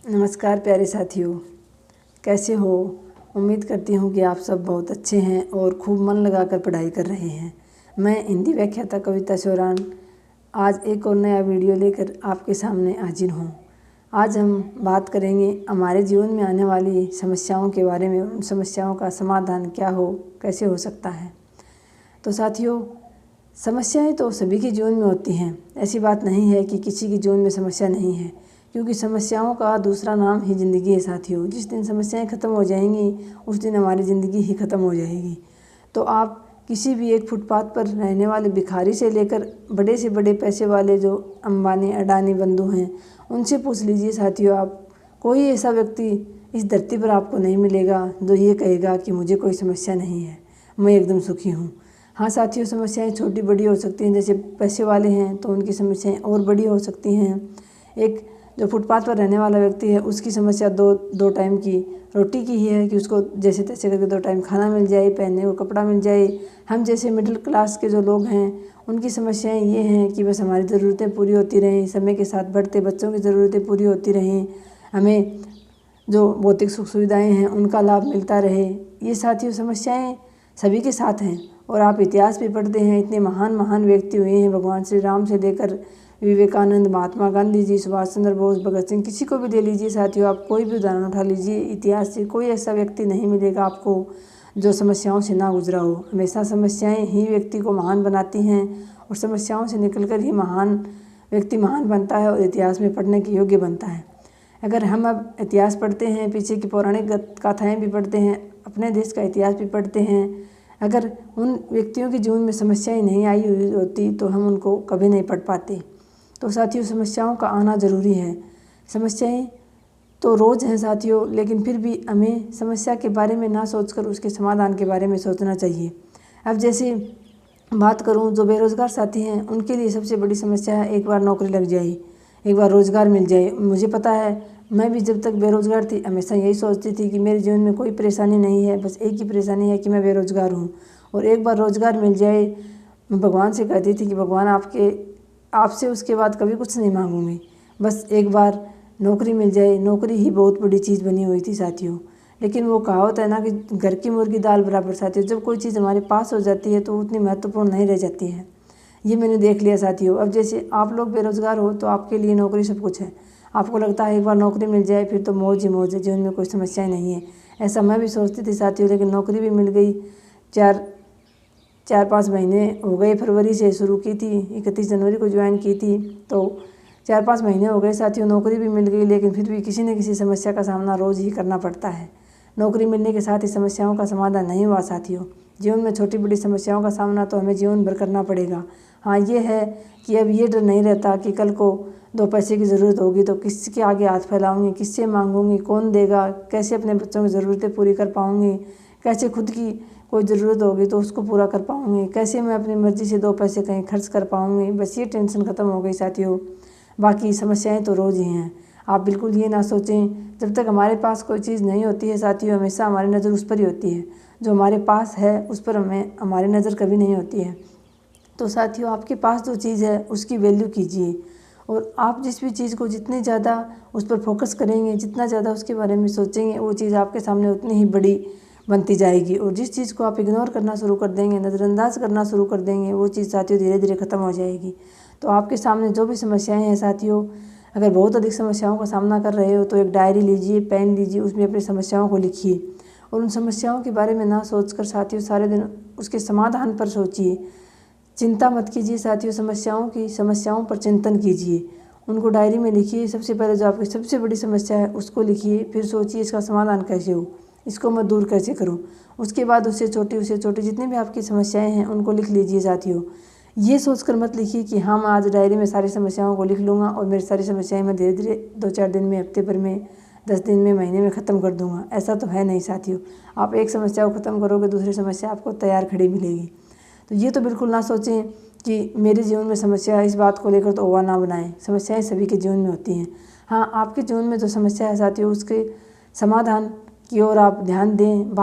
नमस्कार प्यारे साथियों, कैसे हो। उम्मीद करती हूँ कि आप सब बहुत अच्छे हैं और खूब मन लगाकर पढ़ाई कर रहे हैं। मैं हिंदी व्याख्याता कविता चौरान आज एक और नया वीडियो लेकर आपके सामने हाजिर हूँ। आज हम बात करेंगे हमारे जीवन में आने वाली समस्याओं के बारे में। उन समस्याओं का समाधान क्या हो, कैसे हो सकता है। तो साथियों, समस्याएं तो सभी के जीवन में होती हैं। ऐसी बात नहीं है कि किसी के जीवन में समस्या नहीं है, क्योंकि समस्याओं का दूसरा नाम ही ज़िंदगी है साथियों। जिस दिन समस्याएं ख़त्म हो जाएंगी उस दिन हमारी ज़िंदगी ही ख़त्म हो जाएगी। तो आप किसी भी एक फुटपाथ पर रहने वाले भिखारी से लेकर बड़े से बड़े पैसे वाले जो अंबानी अडानी बंधु हैं, उनसे पूछ लीजिए साथियों। आप कोई ऐसा व्यक्ति इस धरती पर आपको नहीं मिलेगा जो ये कहेगा कि मुझे कोई समस्या नहीं है, मैं एकदम सुखी हूँ। हाँ साथियों, समस्याएं छोटी बड़ी हो सकती हैं। जैसे पैसे वाले हैं तो उनकी समस्याएं और बड़ी हो सकती हैं। एक जो फुटपाथ पर रहने वाला व्यक्ति है उसकी समस्या दो टाइम की रोटी की ही है कि उसको जैसे तैसे करके 2 टाइम खाना मिल जाए, पहनने को कपड़ा मिल जाए। हम जैसे मिडिल क्लास के जो लोग हैं उनकी समस्याएं ये हैं कि बस हमारी ज़रूरतें पूरी होती रहें, समय के साथ बढ़ते बच्चों की ज़रूरतें पूरी होती रहें, हमें जो भौतिक सुख सुविधाएँ हैं उनका लाभ मिलता रहे। ये साथियों समस्याएँ सभी के साथ हैं। और आप इतिहास भी पढ़ते हैं, इतने महान महान व्यक्ति हुए हैं, भगवान श्री राम से लेकर विवेकानंद, महात्मा गांधी जी, सुभाष चंद्र बोस, भगत सिंह, किसी को भी ले लीजिए साथियों। आप कोई भी उदाहरण उठा लीजिए, इतिहास से कोई ऐसा व्यक्ति नहीं मिलेगा आपको जो समस्याओं से ना गुजरा हो। हमेशा समस्याएं ही व्यक्ति को महान बनाती हैं और समस्याओं से निकलकर ही व्यक्ति महान बनता है और इतिहास में पढ़ने के योग्य बनता है। अगर हम अब इतिहास पढ़ते हैं, पीछे की पौराणिक गाथाएँ भी पढ़ते हैं, अपने देश का इतिहास भी पढ़ते हैं, अगर उन व्यक्तियों के जीवन में समस्याएं नहीं आई हुई होती तो हम उनको कभी नहीं पढ़ पाते। तो साथियों, समस्याओं का आना ज़रूरी है। समस्याएं तो रोज़ हैं साथियों, लेकिन फिर भी हमें समस्या के बारे में ना सोचकर उसके समाधान के बारे में सोचना चाहिए। अब जैसे बात करूं, जो बेरोज़गार साथी हैं उनके लिए सबसे बड़ी समस्या है एक बार नौकरी लग जाए, एक बार रोज़गार मिल जाए। मुझे पता है, मैं भी जब तक बेरोज़गार थी हमेशा यही सोचती थी कि मेरे जीवन में कोई परेशानी नहीं है, बस एक ही परेशानी है कि मैं बेरोज़गार हूँ। और एक बार रोज़गार मिल जाए, मैं भगवान से कहती थी कि भगवान आपसे उसके बाद कभी कुछ नहीं मांगूंगी, बस एक बार नौकरी मिल जाए। नौकरी ही बहुत बड़ी चीज़ बनी हुई थी साथियों। लेकिन वो कहावत है ना कि घर की मुर्गी दाल बराबर साथियों। जब कोई चीज़ हमारे पास हो जाती है तो उतनी महत्वपूर्ण नहीं रह जाती है। ये मैंने देख लिया साथियों। अब जैसे आप लोग बेरोज़गार हो तो आपके लिए नौकरी सब कुछ है। आपको लगता है एक बार नौकरी मिल जाए फिर तो मौज ही मौज है, जीवन में कोई समस्याएं नहीं है। ऐसा मैं भी सोचती थी साथियों, लेकिन नौकरी भी मिल गई। 4-5 महीने हो गए, फरवरी से शुरू की थी, 31 जनवरी को ज्वाइन की थी, तो 4-5 महीने हो गए साथियों, नौकरी भी मिल गई। लेकिन फिर भी किसी न किसी समस्या का सामना रोज़ ही करना पड़ता है। नौकरी मिलने के साथ ही समस्याओं का समाधान नहीं हुआ साथियों। जीवन में छोटी बड़ी समस्याओं का सामना तो हमें जीवन भर करना पड़ेगा। हाँ, ये है कि अब ये डर नहीं रहता कि कल को 2 पैसे की ज़रूरत होगी तो किसके आगे हाथ फैलाऊंगी, किससे मांगूंगी, कौन देगा, कैसे अपने बच्चों की ज़रूरतें पूरी कर पाऊंगी, कैसे खुद की कोई ज़रूरत होगी तो उसको पूरा कर पाऊंगी, कैसे मैं अपनी मर्ज़ी से 2 पैसे कहीं खर्च कर पाऊंगी। बस ये टेंशन ख़त्म हो गई साथियों। बाकी समस्याएं तो रोज़ ही हैं। आप बिल्कुल ये ना सोचें, जब तक हमारे पास कोई चीज़ नहीं होती है साथियों, हमेशा हमारी नज़र उस पर ही होती है। जो हमारे पास है उस पर हमारी नज़र कभी नहीं होती है। तो साथियों, आपके पास जो चीज़ है उसकी वैल्यू कीजिए। और आप जिस भी चीज़ को जितनी ज़्यादा उस पर फोकस करेंगे, जितना ज़्यादा उसके बारे में सोचेंगे, वो चीज़ आपके सामने उतनी ही बड़ी बनती जाएगी। और जिस चीज़ को आप इग्नोर करना शुरू कर देंगे, नज़रअंदाज करना शुरू कर देंगे, वो चीज़ साथियों धीरे धीरे ख़त्म हो जाएगी। तो आपके सामने जो भी समस्याएं हैं साथियों, अगर बहुत अधिक समस्याओं का सामना कर रहे हो तो एक डायरी लीजिए, पेन लीजिए, उसमें अपनी समस्याओं को लिखिए। और उन समस्याओं के बारे में ना सोचकर साथियों सारे दिन उसके समाधान पर सोचिए। चिंता मत कीजिए साथियों, समस्याओं पर चिंतन कीजिए, उनको डायरी में लिखिए। सबसे पहले जो आपकी सबसे बड़ी समस्या है उसको लिखिए, फिर सोचिए इसका समाधान कैसे हो, इसको मैं दूर कैसे करूं। उसके बाद उससे छोटी जितनी भी आपकी समस्याएं हैं उनको लिख लीजिए साथियों। ये सोचकर मत लिखिए कि हाँ, मैं आज डायरी में सारी समस्याओं को लिख लूँगा और मेरी सारी समस्याएं मैं धीरे धीरे 2-4 दिन में, हफ्ते भर में, 10 दिन में, महीने में ख़त्म कर दूँगा। ऐसा तो है नहीं साथियों। आप एक समस्या को ख़त्म करोगे, दूसरी समस्या आपको तैयार खड़ी मिलेगी। तो ये तो बिल्कुल ना सोचें कि मेरे जीवन में समस्या है, इस बात को लेकर तो ओवा ना बनाएं। समस्याएं सभी के जीवन में होती हैं। हाँ, आपके जीवन में जो समस्या है साथियों, उसके समाधान की ओर आप ध्यान दें।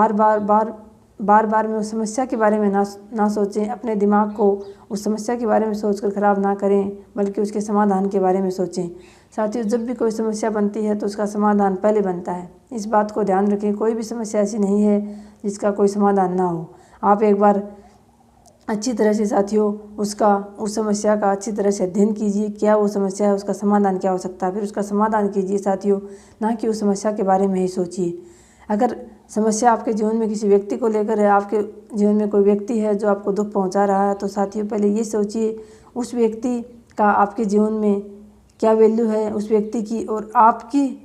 बार बार में उस समस्या के बारे में ना सोचें। अपने दिमाग को उस समस्या के बारे में सोचकर ख़राब ना करें, बल्कि उसके समाधान के बारे में सोचें। साथियों, जब भी कोई समस्या बनती है तो उसका समाधान पहले बनता है। इस बात को ध्यान रखें, कोई भी समस्या ऐसी नहीं है जिसका कोई समाधान ना हो। आप एक बार अच्छी तरह से साथियों उस समस्या का अच्छी तरह से अध्ययन कीजिए, क्या वो समस्या है, उसका समाधान क्या हो सकता है, फिर उसका समाधान कीजिए साथियों, ना कि उस समस्या के बारे में ही सोचिए। अगर समस्या आपके जीवन में किसी व्यक्ति को लेकर है, आपके जीवन में कोई व्यक्ति है जो आपको दुख पहुंचा रहा है, तो साथियों पहले ये सोचिए उस व्यक्ति का आपके जीवन में क्या वैल्यू है उस व्यक्ति की, और आपकी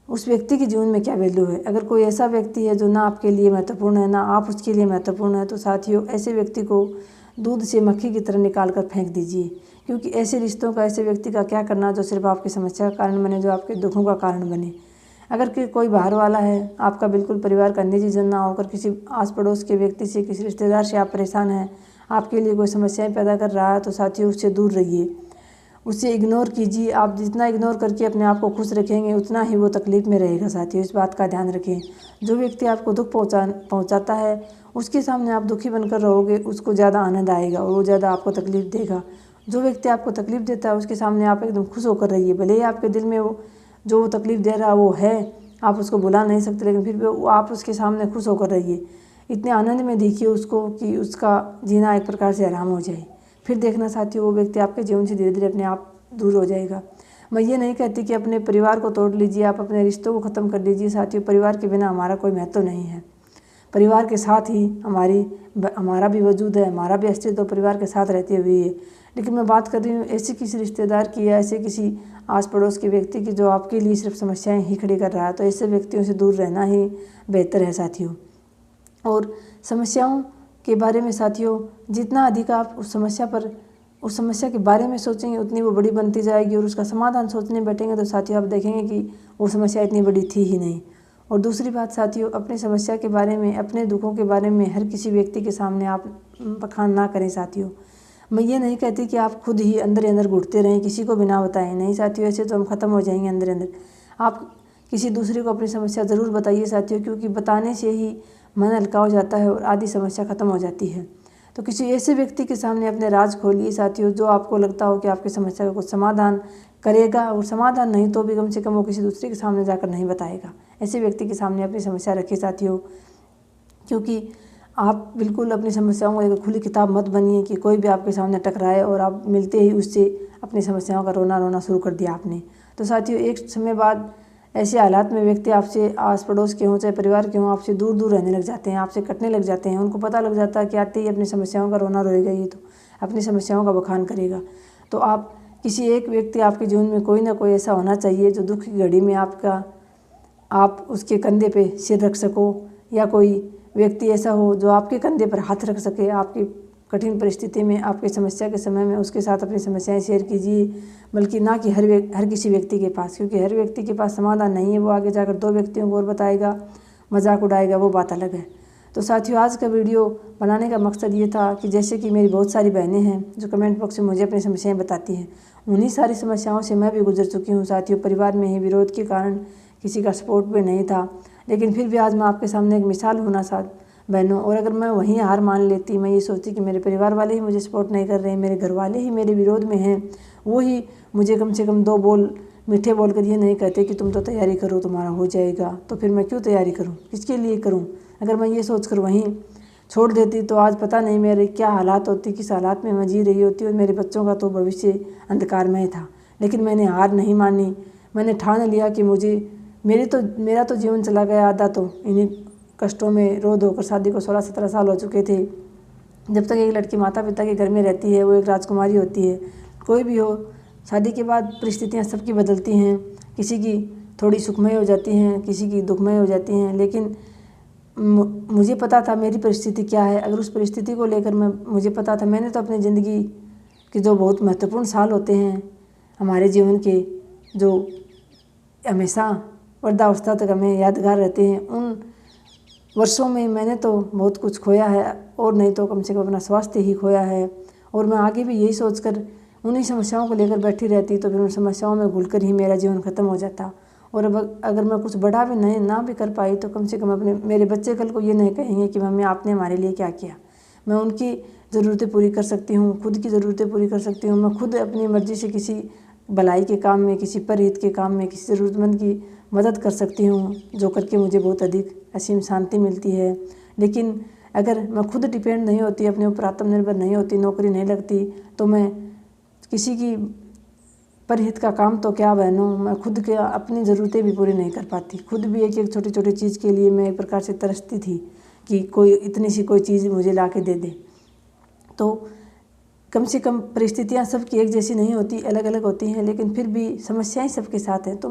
उस व्यक्ति के जीवन में क्या वैल्यू है। अगर कोई ऐसा व्यक्ति है जो ना आपके लिए महत्वपूर्ण है, ना आप उसके लिए महत्वपूर्ण है, तो साथियों ऐसे व्यक्ति को दूध से मक्खी की तरह निकाल कर फेंक दीजिए। क्योंकि ऐसे रिश्तों का, ऐसे व्यक्ति का क्या करना जो सिर्फ आपकी समस्या का कारण बने, जो आपके दुखों का कारण बने। अगर कोई बाहर वाला है, आपका बिल्कुल परिवार का निजी जन ना होकर किसी आस पड़ोस के व्यक्ति से, किसी रिश्तेदार से आप परेशान हैं, आपके लिए कोई समस्याएं पैदा कर रहा है, तो साथियों उससे दूर रहिए, उसे इग्नोर कीजिए। आप जितना इग्नोर करके अपने आप को खुश रखेंगे उतना ही वो तकलीफ़ में रहेगा। साथियों इस बात का ध्यान रखें, जो व्यक्ति आपको दुख पहुंचाता है उसके सामने आप दुखी बनकर रहोगे, उसको ज़्यादा आनंद आएगा और वो ज़्यादा आपको तकलीफ़ देगा। जो व्यक्ति आपको तकलीफ़ देता है उसके सामने आप एकदम खुश होकर रहिए। भले ही आपके दिल में वो तकलीफ़ दे रहा वो है, आप उसको बुला नहीं सकते, लेकिन फिर भी आप उसके सामने खुश होकर रहिए। इतने आनंद में देखिए उसको कि उसका जीना एक प्रकार से आराम हो जाए। फिर देखना साथियों वो व्यक्ति आपके जीवन से धीरे धीरे अपने आप दूर हो जाएगा। मैं ये नहीं कहती कि अपने परिवार को तोड़ लीजिए, आप अपने रिश्तों को ख़त्म कर लीजिए। साथियों परिवार के बिना हमारा कोई महत्व नहीं है, परिवार के साथ ही हमारा भी वजूद है, हमारा भी अस्तित्व परिवार के साथ रहते हुए है। लेकिन मैं बात कर रही हूँ ऐसे किसी रिश्तेदार की या ऐसे किसी आस पड़ोस के व्यक्ति की जो आपके लिए सिर्फ समस्याएं ही खड़ी कर रहा है, तो ऐसे व्यक्तियों से दूर रहना ही बेहतर है साथियों। और समस्याओं के बारे में साथियों जितना अधिक आप उस समस्या के बारे में सोचेंगे उतनी वो बड़ी बनती जाएगी, और उसका समाधान सोचने बैठेंगे तो साथियों आप देखेंगे कि वो समस्या इतनी बड़ी थी ही नहीं। और दूसरी बात साथियों, अपनी समस्या के बारे में, अपने दुखों के बारे में हर किसी व्यक्ति के सामने आप बखान ना करें साथियों। मैं ये नहीं कहती कि आप खुद ही अंदर घुटते रहें, किसी को भी ना बताएं, नहीं साथियों, ऐसे तो हम ख़त्म हो जाएंगे अंदर। आप किसी दूसरे को अपनी समस्या ज़रूर बताइए साथियों, क्योंकि बताने से ही मन हल्का हो जाता है और आधी समस्या ख़त्म हो जाती है। तो किसी ऐसे व्यक्ति के सामने अपने राज खोलिए साथियों, जो आपको लगता हो कि आपकी समस्या का कुछ समाधान करेगा, और समाधान नहीं तो भी कम से कम वो किसी दूसरे के सामने जाकर नहीं बताएगा। ऐसे व्यक्ति के सामने अपनी समस्या रखिए साथियों, क्योंकि आप बिल्कुल अपनी समस्याओं को एक खुली किताब मत बनिए कि कोई भी आपके सामने टकराए और आप मिलते ही उससे अपनी समस्याओं का रोना शुरू कर दिया आपने। तो साथियों एक समय बाद ऐसे हालात में व्यक्ति आपसे, आस पड़ोस के हों चाहे परिवार के हों, आपसे दूर रहने लग जाते हैं, आपसे कटने लग जाते हैं। उनको पता लग जाता है कि आते ही अपनी समस्याओं का रोना रोएगा, ये तो अपनी समस्याओं का बखान करेगा। तो आप किसी एक व्यक्ति, आपके जीवन में कोई ना कोई ऐसा होना चाहिए जो दुख की घड़ी में आप उसके कंधे पे सिर रख सको, या कोई व्यक्ति ऐसा हो जो आपके कंधे पर हाथ रख सके। आपकी कठिन परिस्थिति में, आपकी समस्या के समय में उसके साथ अपनी समस्याएं शेयर कीजिए, बल्कि ना कि हर किसी व्यक्ति के पास, क्योंकि हर व्यक्ति के पास समाधान नहीं है। वो आगे जाकर 2 व्यक्तियों को और बताएगा, मजाक उड़ाएगा, वो बात अलग है। तो साथियों आज का वीडियो बनाने का मकसद ये था कि जैसे कि मेरी बहुत सारी बहनें हैं जो कमेंट बॉक्स में मुझे अपनी समस्याएं बताती हैं, उन्हीं सारी समस्याओं से मैं भी गुजर चुकी हूँ साथियों। परिवार में ही विरोध के कारण किसी का सपोर्ट भी नहीं था, लेकिन फिर भी आज मैं आपके सामने एक मिसाल हूँ ना साथ बहनों। और अगर मैं वहीं हार मान लेती, मैं ये सोचती कि मेरे परिवार वाले ही मुझे सपोर्ट नहीं कर रहे हैं, मेरे घर वाले ही मेरे विरोध में हैं, वो ही मुझे कम से कम 2 मीठे बोल कर ये नहीं कहते कि तुम तो तैयारी करो, तुम्हारा हो जाएगा, तो फिर मैं क्यों तैयारी करूं, किसके लिए करूं। अगर मैं ये सोचकर वहीं छोड़ देती तो आज पता नहीं मेरे क्या हालात होती, किस हालात में मैं जी रही होती, और मेरे बच्चों का तो भविष्य अंधकारमय था। लेकिन मैंने हार नहीं मानी, मैंने ठान लिया कि मेरा तो जीवन चला गया आधा, तो इन्हीं कष्टों में रो धोकर शादी को 16-17 साल हो चुके थे। जब तक एक लड़की माता पिता के घर में रहती है वो एक राजकुमारी होती है। कोई भी हो, शादी के बाद परिस्थितियां सबकी बदलती हैं, किसी की थोड़ी सुखमय हो जाती हैं, किसी की दुखमय हो जाती हैं। लेकिन मुझे पता था मेरी परिस्थिति क्या है। अगर उस परिस्थिति को लेकर मुझे पता था, मैंने तो अपनी ज़िंदगी के जो बहुत महत्वपूर्ण साल होते हैं हमारे जीवन के, जो हमेशा वृद्धावस्था तक हमें यादगार रहते हैं, उन वर्षों में मैंने तो बहुत कुछ खोया है, और नहीं तो कम से कम अपना स्वास्थ्य ही खोया है। और मैं आगे भी यही सोचकर उन्हीं समस्याओं को लेकर बैठी रहती, तो फिर उन समस्याओं में घुलकर ही मेरा जीवन ख़त्म हो जाता। और अब अगर मैं कुछ बड़ा भी ना भी कर पाई, तो कम से कम मेरे बच्चे कल को ये नहीं कहेंगे कि मम्मी आपने हमारे लिए क्या किया। मैं उनकी ज़रूरतें पूरी कर सकती हूँ, खुद की ज़रूरतें पूरी कर सकती हूँ। मैं खुद अपनी मर्ज़ी से किसी भलाई के काम में, किसी परहित के काम में, किसी ज़रूरतमंद की मदद कर सकती हूँ, जो करके मुझे बहुत अधिक असीम शांति मिलती है। लेकिन अगर मैं खुद डिपेंड नहीं होती, अपने ऊपर आत्मनिर्भर नहीं होती, नौकरी नहीं लगती, तो मैं किसी की परहित का काम तो क्या बहनों, मैं खुद के अपनी ज़रूरतें भी पूरी नहीं कर पाती। खुद भी एक एक छोटी छोटी चीज़ के लिए मैं एक प्रकार से तरसती थी कि कोई इतनी सी कोई चीज़ मुझे ला के दे दे। तो कम से कम परिस्थितियाँ सबकी एक जैसी नहीं होती, अलग अलग होती हैं, लेकिन फिर भी समस्याएं सबके साथ हैं। तो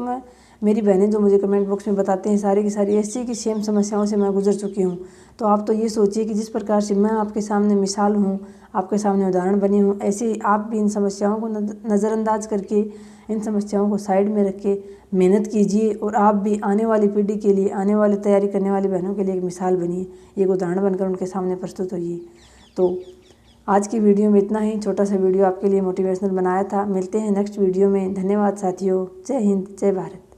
मेरी बहनें जो मुझे कमेंट बॉक्स में बताते हैं, सारी की सारी ऐसी की सेम समस्याओं से मैं गुजर चुकी हूँ। तो आप तो ये सोचिए कि जिस प्रकार से मैं आपके सामने मिसाल हूँ, आपके सामने उदाहरण बनी हूँ, ऐसे ही आप भी इन समस्याओं को नज़रअंदाज करके, इन समस्याओं को साइड में रख के मेहनत कीजिए और आप भी आने वाली पीढ़ी के लिए, आने वाली तैयारी करने वाली बहनों के लिए एक मिसाल बनिए, एक उदाहरण बनकर उनके सामने प्रस्तुत होइए। तो आज की वीडियो में इतना ही, छोटा सा वीडियो आपके लिए मोटिवेशनल बनाया था। मिलते हैं नेक्स्ट वीडियो में। धन्यवाद साथियों। जय हिंद, जय भारत।